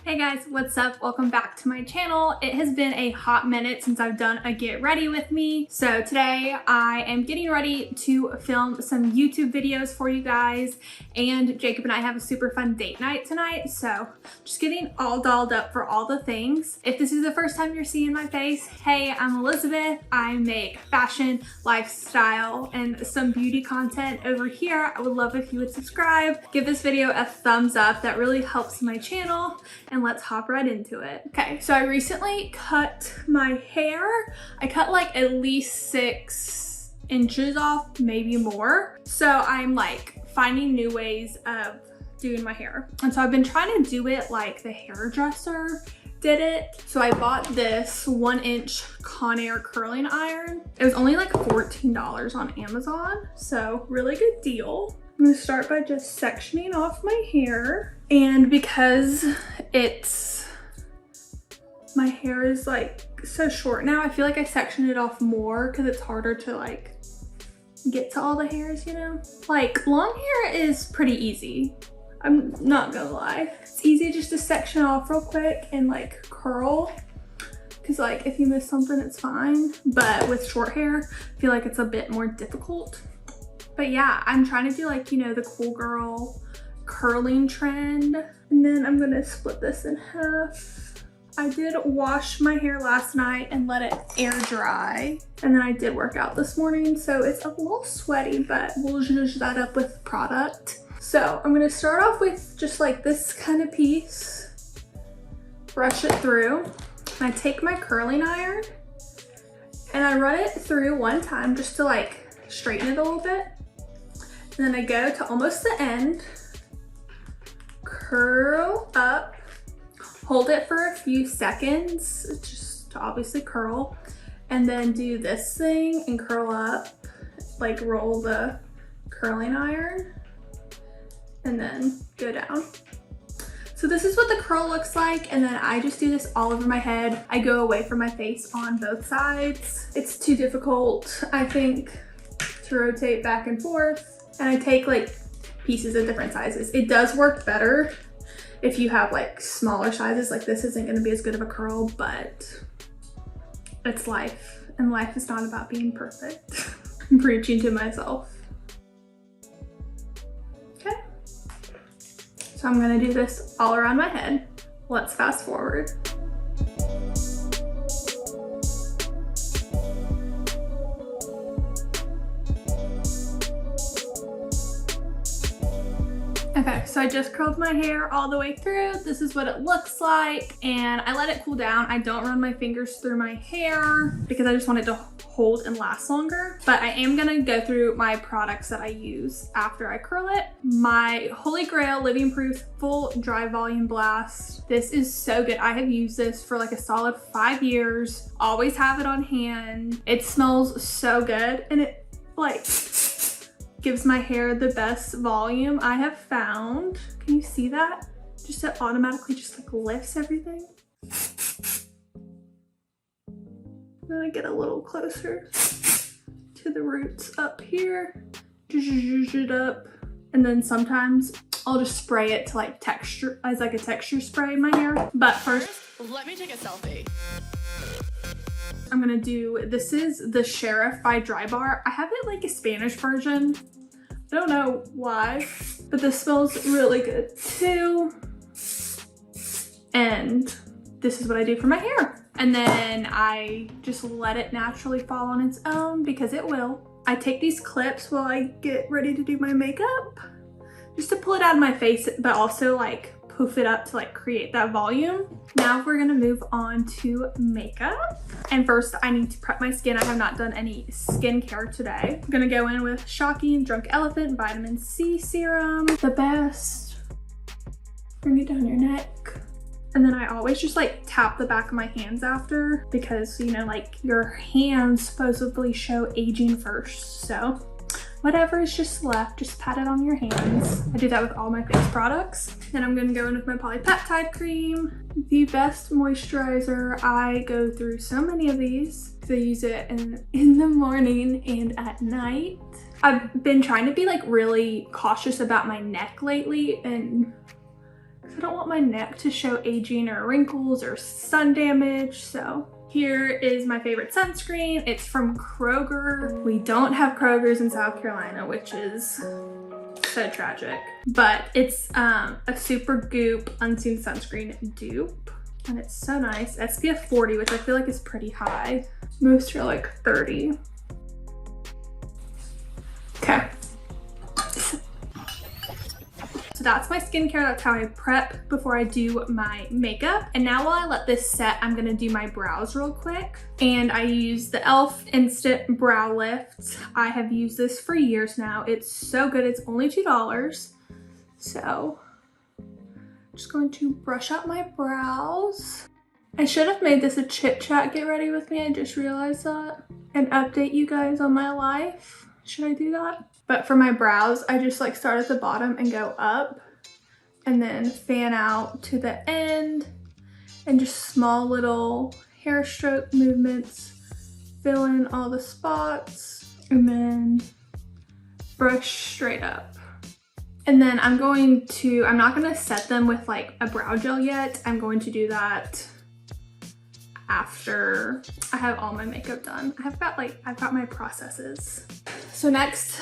Hey guys, what's up? Welcome back to my channel. It has been a hot minute since I've done a get ready with me. So today I am getting ready to film some YouTube videos for you guys, and Jacob and I have a super fun date night tonight. So just getting all dolled up for all the things. If this is the first time you're seeing my face, hey, I'm Elizabeth. I make fashion, lifestyle, and some beauty content over here. I would love if you would subscribe, give this video a thumbs up. That really helps my channel. And let's hop right into it. Okay, so I recently cut my hair. I cut like at least 6 inches off, maybe more. So I'm like finding new ways of doing my hair. And so I've been trying to do it like the hairdresser did it. So I bought this 1-inch Conair curling iron. It was only like $14 on Amazon. So really good deal. I'm gonna start by just sectioning off my hair. And because my hair is like so short now, I feel like I section it off more because it's harder to like get to all the hairs, you know? Like long hair is pretty easy. I'm not gonna lie. It's easy just to section off real quick and like curl. Cause like if you miss something, it's fine. But with short hair, I feel like it's a bit more difficult. But yeah, I'm trying to do like, you know, the cool girl curling trend. And then I'm gonna split this in half. I did wash my hair last night and let it air dry. And then I did work out this morning, so it's a little sweaty, but we'll zhuzh that up with product. So I'm gonna start off with just like this kind of piece, brush it through. And I take my curling iron and I run it through one time just to like straighten it a little bit. And then I go to almost the end, curl up, hold it for a few seconds, just to obviously curl, and then do this thing and curl up, like roll the curling iron, and then go down. So this is what the curl looks like, and then I just do this all over my head. I go away from my face on both sides. It's too difficult, I think, to rotate back and forth. And I take like pieces of different sizes. It does work better if you have like smaller sizes. Like this isn't gonna be as good of a curl, but it's life. And life is not about being perfect. I'm preaching to myself. Okay. So I'm gonna do this all around my head. Let's fast forward. Okay, so I just curled my hair all the way through. This is what it looks like, and I let it cool down. I don't run my fingers through my hair because I just want it to hold and last longer. But I am gonna go through my products that I use after I curl it. My Holy Grail Living Proof Full Dry Volume Blast. This is so good. I have used this for like a solid 5 years. Always have it on hand. It smells so good, and it like gives my hair the best volume I have found. Can you see that? Just it automatically just like lifts everything. Then I get a little closer to the roots up here. Zhuzh it up. And then sometimes I'll just spray it to like texture, as like a texture spray in my hair. But first, let me take a selfie. I'm gonna do, this is the Sheriff by Dry Bar. I have it like a Spanish version. I don't know why, but this smells really good too. And this is what I do for my hair. And then I just let it naturally fall on its own because it will. I take these clips while I get ready to do my makeup, just to pull it out of my face, but also like poof it up to like create that volume. Now we're gonna move on to makeup. And first I need to prep my skin. I have not done any skincare today. I'm gonna go in with Shocking Drunk Elephant Vitamin C Serum. The best. Bring it down your neck. And then I always just like tap the back of my hands after because, you know, like your hands supposedly show aging first. So whatever is just left, just pat it on your hands. I do that with all my face products. Then I'm gonna go in with my polypeptide cream. The best moisturizer. I go through so many of these. I use it in the morning and at night. I've been trying to be like really cautious about my neck lately, and I don't want my neck to show aging or wrinkles or sun damage. So here is my favorite sunscreen. It's from Kroger. We don't have Kroger's in South Carolina, which is so tragic. But it's a Super Goop Unseen Sunscreen dupe. And it's so nice. SPF 40, which I feel like is pretty high. Most are like 30. Okay. So that's my skincare. That's how I prep before I do my makeup. And now while I let this set, I'm gonna do my brows real quick. And I use the e.l.f. Instant Brow Lift. I have used this for years now. It's so good. It's only $2. So I'm just going to brush out my brows. I should have made this a chit chat get ready with me. I just realized that. And update you guys on my life. Should I do that? But for my brows, I just like start at the bottom and go up and then fan out to the end and just small little hair stroke movements, fill in all the spots and then brush straight up. And then I'm not gonna set them with like a brow gel yet. I'm going to do that after I have all my makeup done. I've got my processes. So next,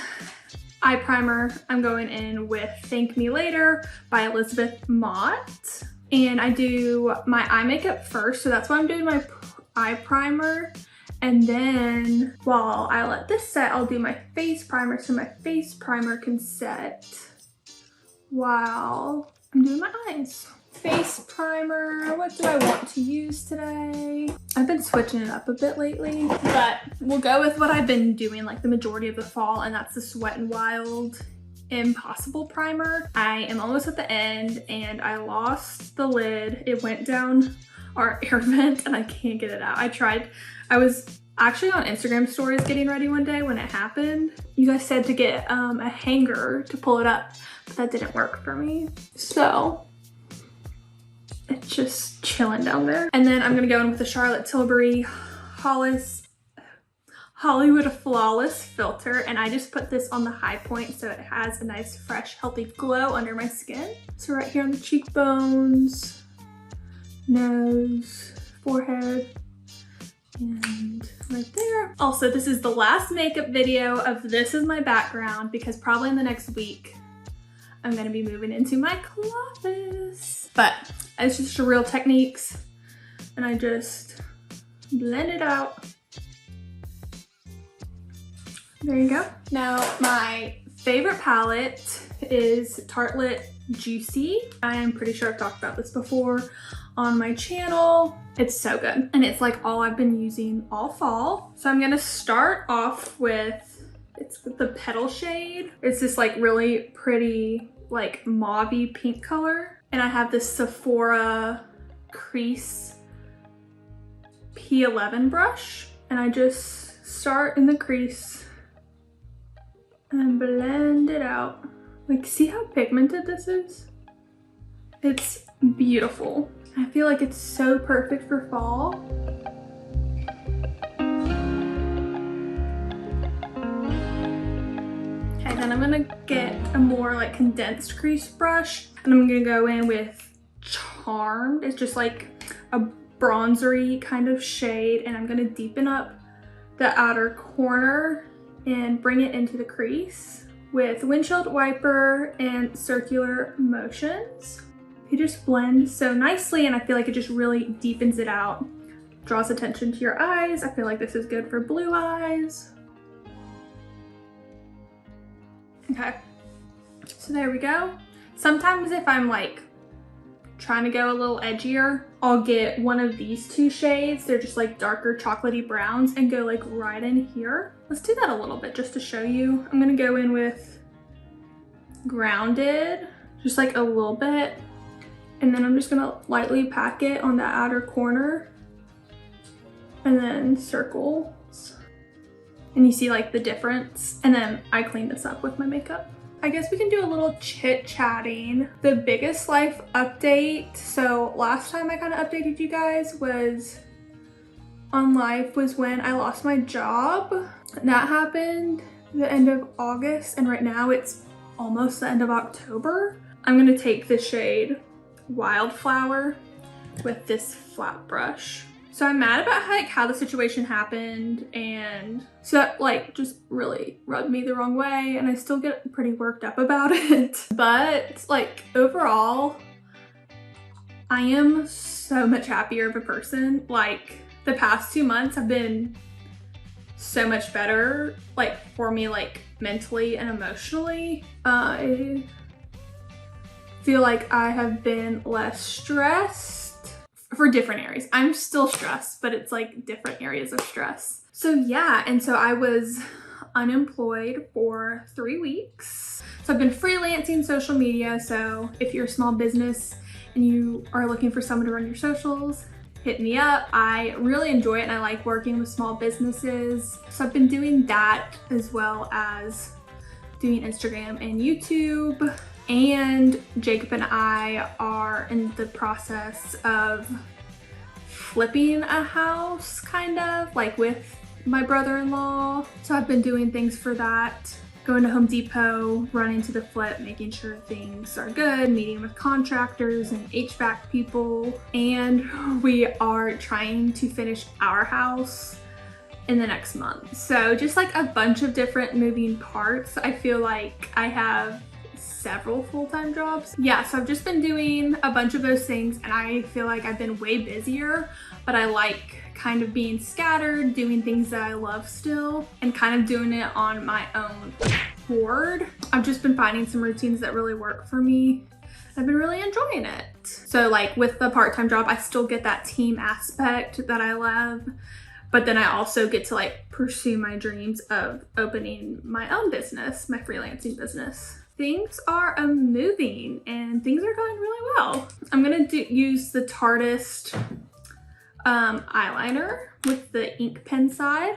eye primer, I'm going in with Thank Me Later by Elizabeth Mott. And I do my eye makeup first, so that's why I'm doing my eye primer. And then while I let this set, I'll do my face primer so my face primer can set while I'm doing my eyes. Face primer, what do I want to use today? I've been switching it up a bit lately, but we'll go with what I've been doing like the majority of the fall, and that's the Sweat n Wild Impossible Primer. I am almost at the end and I lost the lid. It went down our air vent and I can't get it out. I was actually on Instagram stories getting ready one day when it happened. You guys said to get a hanger to pull it up, but that didn't work for me. So it's just chilling down there. And then I'm gonna go in with the Charlotte Tilbury Hollywood Flawless filter, and I just put this on the high point so it has a nice, fresh, healthy glow under my skin. So right here on the cheekbones, nose, forehead, and right there. Also, this is the last makeup video of This Is My Background because probably in the next week, I'm gonna be moving into my closets. But it's just Real Techniques, and I just blend it out. There you go. Now, my favorite palette is Tartelette Juicy. I am pretty sure I've talked about this before on my channel. It's so good, and it's like all I've been using all fall. So I'm gonna start off with, it's the Petal shade. It's this like really pretty like mauve-y pink color. And I have this Sephora Crease P11 brush. And I just start in the crease and blend it out. Like, see how pigmented this is? It's beautiful. I feel like it's so perfect for fall. Okay, then I'm gonna get a more like condensed crease brush, and I'm gonna go in with Charmed. It's just like a bronzery kind of shade, and I'm gonna deepen up the outer corner and bring it into the crease with windshield wiper and circular motions. You just blend so nicely, and I feel like it just really deepens it out, draws attention to your eyes. I feel like this is good for blue eyes. Okay, so there we go. Sometimes if I'm like trying to go a little edgier, I'll get one of these two shades. They're just like darker chocolatey browns and go like right in here. Let's do that a little bit just to show you. I'm gonna go in with Grounded, just like a little bit. And then I'm just gonna lightly pack it on the outer corner and then circles. And you see like the difference. And then I clean this up with my makeup. I guess we can do a little chit chatting. The biggest life update. So last time I kind of updated you guys was on life was when I lost my job. That happened the end of August, and right now it's almost the end of October. I'm gonna take the shade wildflower with this flat brush. So I'm mad about how the situation happened, and so that like just really rubbed me the wrong way, and I still get pretty worked up about it. But like overall, I am so much happier of a person. Like the past 2 months have been so much better, like for me, like mentally and emotionally. I feel like I have been less stressed for different areas. I'm still stressed, but it's like different areas of stress. So yeah, and so I was unemployed for 3 weeks. So I've been freelancing social media. So if you're a small business and you are looking for someone to run your socials, hit me up. I really enjoy it and I like working with small businesses. So I've been doing that as well as doing Instagram and YouTube. And Jacob and I are in the process of flipping a house, kind of, like with my brother-in-law. So I've been doing things for that, going to Home Depot, running to the flip, making sure things are good, meeting with contractors and HVAC people. And we are trying to finish our house in the next month. So just like a bunch of different moving parts. I feel like I have several full-time jobs. Yeah, so I've just been doing a bunch of those things and I feel like I've been way busier, but I like kind of being scattered, doing things that I love still, and kind of doing it on my own accord. I've just been finding some routines that really work for me. I've been really enjoying it. So like with the part-time job, I still get that team aspect that I love, but then I also get to like pursue my dreams of opening my own business, my freelancing business. Things are moving and things are going really well. I'm gonna use the Tartist eyeliner with the ink pen side.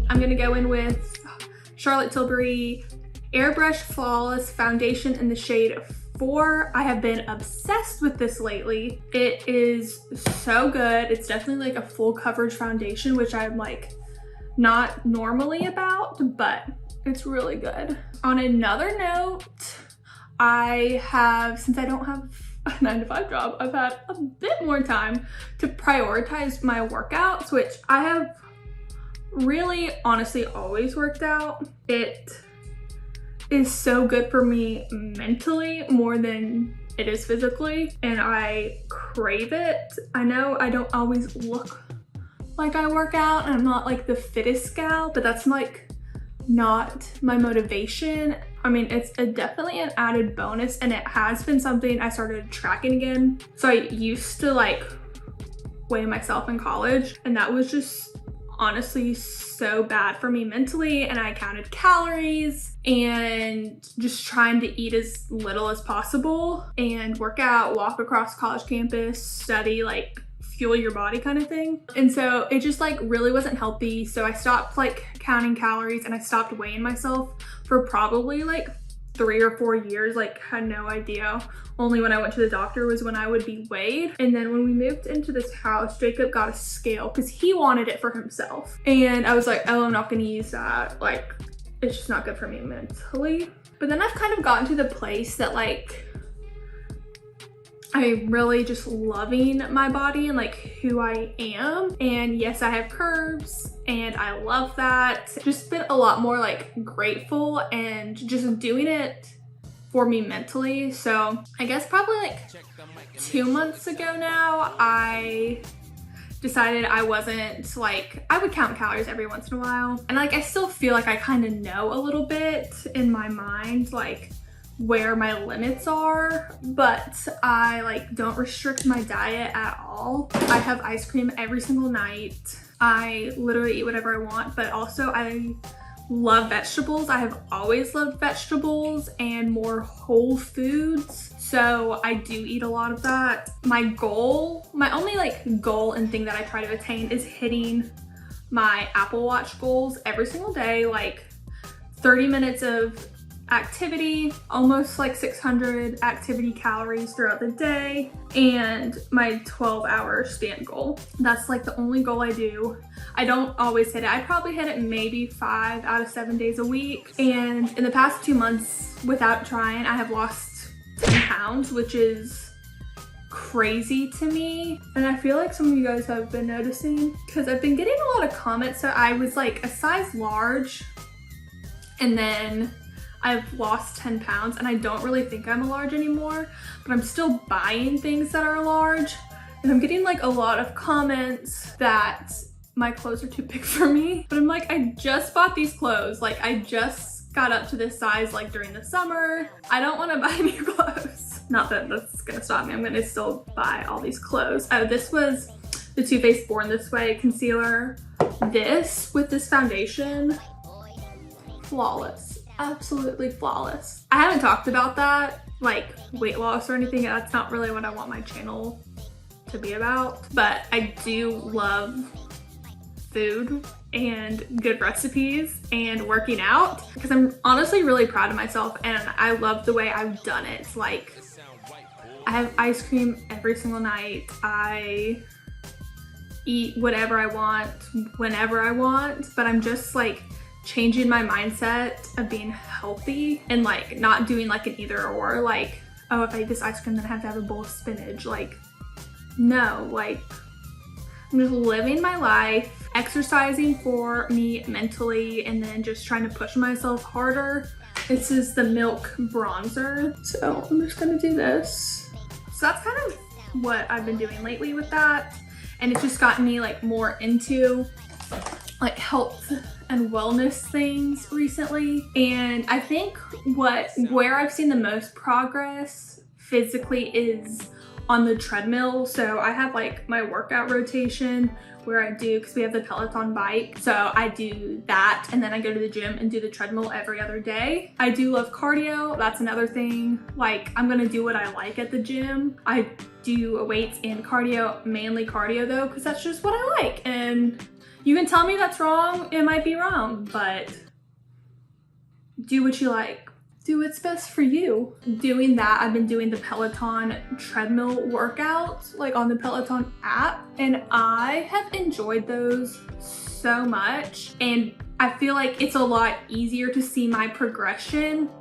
I'm gonna go in with Charlotte Tilbury Airbrush Flawless Foundation in the shade 4. I have been obsessed with this lately. It is so good. It's definitely like a full coverage foundation, which I'm like not normally about, but it's really good. On another note, I have, since I don't have a 9-to-5 job, I've had a bit more time to prioritize my workouts, which I have really honestly always worked out. It is so good for me mentally more than it is physically, and I crave it. I know I don't always look like I work out and I'm not like the fittest gal, but that's like not my motivation. I mean, it's definitely an added bonus, and it has been something I started tracking again. So I used to like weigh myself in college, and that was just honestly so bad for me mentally, and I counted calories and just trying to eat as little as possible and work out, walk across college campus, study, like fuel your body kind of thing. And so it just like really wasn't healthy. So I stopped like counting calories and I stopped weighing myself for probably like 3 or 4 years, like had no idea. Only when I went to the doctor was when I would be weighed. And then when we moved into this house, Jacob got a scale because he wanted it for himself. And I was like, oh, I'm not gonna use that. Like, it's just not good for me mentally. But then I've kind of gotten to the place that like, I'm really just loving my body and like who I am. And yes, I have curves and I love that. Just been a lot more like grateful and just doing it for me mentally. So I guess probably like 2 months ago now, I decided I wasn't like, I would count calories every once in a while. And like, I still feel like I kind of know a little bit in my mind, like where my limits are, but I like don't restrict my diet at all. I have ice cream every single night. I literally eat whatever I want, but also I love vegetables. I have always loved vegetables and more whole foods. So I do eat a lot of that. My goal, my only like goal and thing that I try to attain is hitting my Apple Watch goals every single day, like 30 minutes of activity, almost like 600 activity calories throughout the day, and my 12-hour stand goal. That's like the only goal I do. I don't always hit it. I probably hit it maybe 5 out of 7 days a week. And in the past 2 months, without trying, I have lost 10 pounds, which is crazy to me. And I feel like some of you guys have been noticing, because I've been getting a lot of comments. So I was like a size large, and then I've lost 10 pounds, and I don't really think I'm a large anymore, but I'm still buying things that are large. And I'm getting like a lot of comments that my clothes are too big for me. But I'm like, I just bought these clothes. Like, I just got up to this size like during the summer. I don't want to buy new clothes. Not that that's gonna stop me. I'm gonna still buy all these clothes. Oh, this was the Too Faced Born This Way concealer. This with this foundation, flawless, absolutely flawless. I haven't talked about that, like weight loss or anything. That's not really what I want my channel to be about, but I do love food and good recipes and working out, because I'm honestly really proud of myself, and I love the way I've done it. Like, I have ice cream every single night. I eat whatever I want, whenever I want, but I'm just like changing my mindset of being healthy and like not doing like an either or, like, oh, if I eat this ice cream then I have to have a bowl of spinach. Like, no, like, I'm just living my life, exercising for me mentally, and then just trying to push myself harder. This is the Milk Bronzer. So I'm just gonna do this. So that's kind of what I've been doing lately with that. And it's just gotten me like more into like health and wellness things recently. And I think where I've seen the most progress physically is on the treadmill. So I have like my workout rotation where I do, because we have the Peloton bike. So I do that, and then I go to the gym and do the treadmill every other day. I do love cardio. That's another thing. Like, I'm gonna do what I like at the gym. I do weights and cardio, mainly cardio though, because that's just what I like. And you can tell me that's wrong. It might be wrong, but do what you like. Do what's best for you. Doing that, I've been doing the Peloton treadmill workouts, like on the Peloton app, and I have enjoyed those so much. And I feel like it's a lot easier to see my progression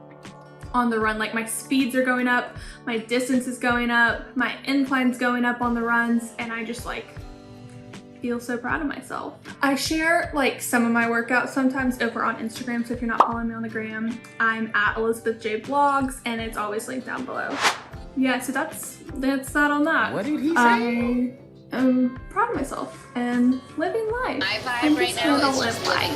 on the run. Like, my speeds are going up, my distance is going up, my incline's going up on the runs, and I just like feel so proud of myself. I share like some of my workouts sometimes over on Instagram, so if you're not following me on the gram, I'm at Elizabeth J Vlogs, and it's always linked down below. Yeah, so that's that on that. What did he say? I am proud of myself and living life. My vibe right now is just like.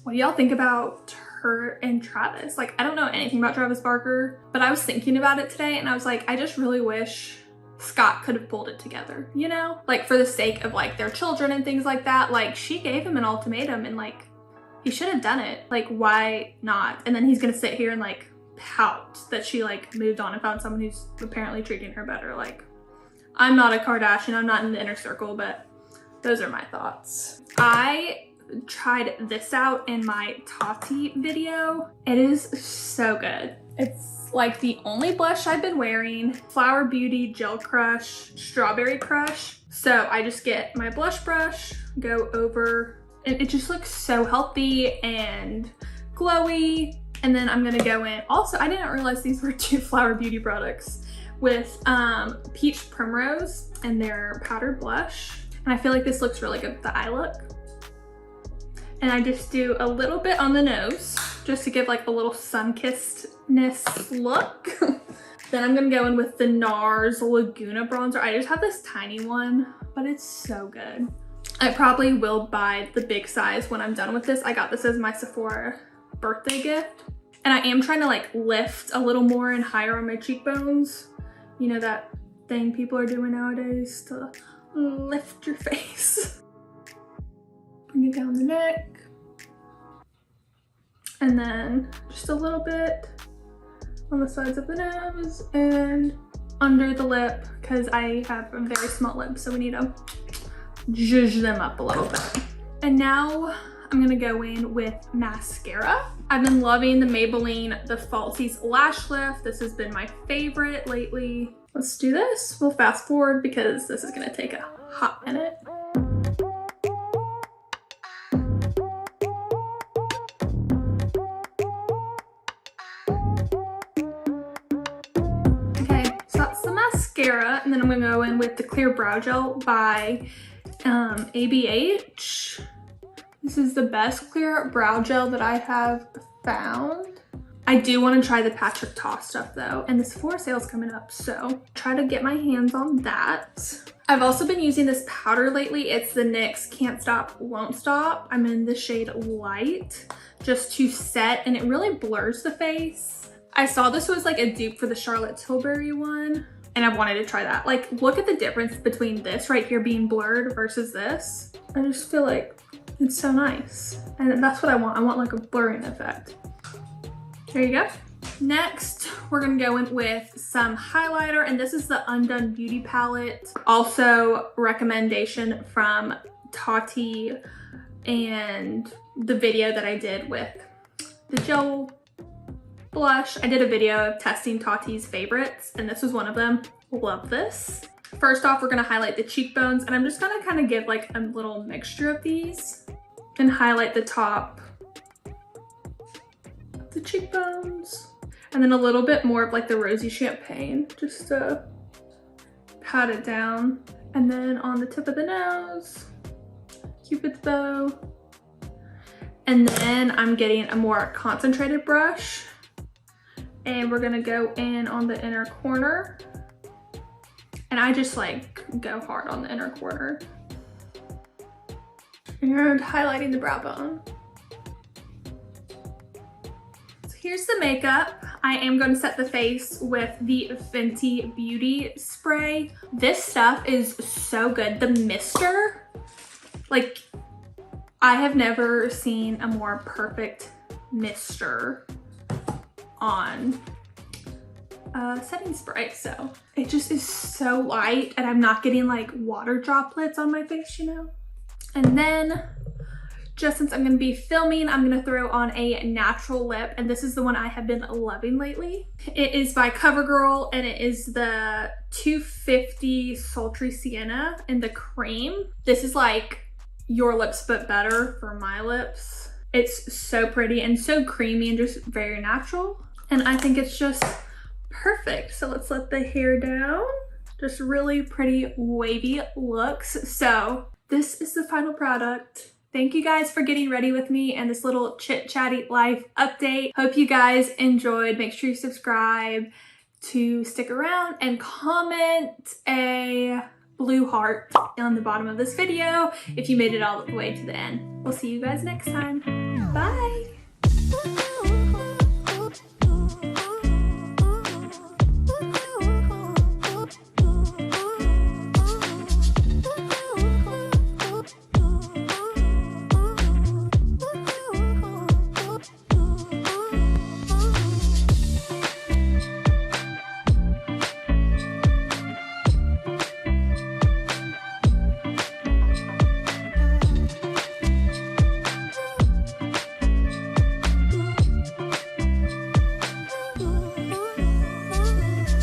What do y'all think about her and Travis? Like, I don't know anything about Travis Barker, but I was thinking about it today, and I was like, I just really wish Scott could have pulled it together, you know? Like, for the sake of like their children and things like that. Like, she gave him an ultimatum, and like, he should have done it. Like, why not? And then he's gonna sit here and like pout that she like moved on and found someone who's apparently treating her better. Like, I'm not a Kardashian, I'm not in the inner circle, but those are my thoughts. I tried this out in my Tati video. It is so good. It's like the only blush I've been wearing. Flower Beauty Gel Crush Strawberry Crush. So I just get my blush brush, go over, and it just looks so healthy and glowy. And then I'm gonna go in. Also, I didn't realize these were 2 Flower Beauty products, with Peach Primrose and their powdered blush. And I feel like this looks really good with the eye look. And I just do a little bit on the nose, just to give like a little sun-kissedness look. Then I'm gonna go in with the NARS Laguna bronzer. I just have this tiny one, but it's so good. I probably will buy the big size when I'm done with this. I got this as my Sephora birthday gift. And I am trying to like lift a little more and higher on my cheekbones. You know, that thing people are doing nowadays, to lift your face. Bring it down the neck. And then just a little bit on the sides of the nose and under the lip, because I have a very small lip, so we need to zhuzh them up a little bit. And now I'm gonna go in with mascara. I've been loving the Maybelline The Falsies Lash Lift. This has been my favorite lately. Let's do this. We'll fast forward because this is gonna take a hot minute. Okay, so that's the mascara, and then I'm gonna go in with the Clear Brow Gel by ABH. This is the best clear brow gel that I have found. I do want to try the Patrick Ta stuff though, and the Sephora sale's coming up, so try to get my hands on that. I've also been using this powder lately. It's the NYX Can't Stop, Won't Stop. I'm in the shade Light, just to set, and it really blurs the face. I saw this was like a dupe for the Charlotte Tilbury one, and I wanted to try that. Like, look at the difference between this right here being blurred versus this. I just feel like it's so nice. And that's what I want. I want like a blurring effect. There you go. Next, we're gonna go in with some highlighter, and this is the Undone Beauty palette. Also recommendation from Tati and the video that I did with the gel blush. I did a video of testing Tati's favorites, and this was one of them. Love this. First off, we're gonna highlight the cheekbones, and I'm just gonna kind of give like a little mixture of these and highlight the top of the cheekbones. And then a little bit more of like the rosy champagne, just to pat it down. And then on the tip of the nose, Cupid's bow. And then I'm getting a more concentrated brush, and we're gonna go in on the inner corner. And I just like go hard on the inner corner. And highlighting the brow bone. So here's the makeup. I am going to set the face with the Fenty Beauty spray. This stuff is so good. The mister, like, I have never seen a more perfect mister on setting spray. So it just is so light, and I'm not getting like water droplets on my face, you know? And then just since I'm gonna be filming, I'm gonna throw on a natural lip, and this is the one I have been loving lately. It is by CoverGirl, and it is the 250 Sultry Sienna in the cream. This is like your lips but better for my lips. It's so pretty and so creamy and just very natural, and I think it's just perfect. So let's let the hair down. Just really pretty wavy looks. So this is the final product. Thank you guys for getting ready with me and this little chit chatty life update. Hope you guys enjoyed. Make sure you subscribe to stick around, and comment a blue heart on the bottom of this video if you made it all the way to the end. We'll see you guys next time. Bye.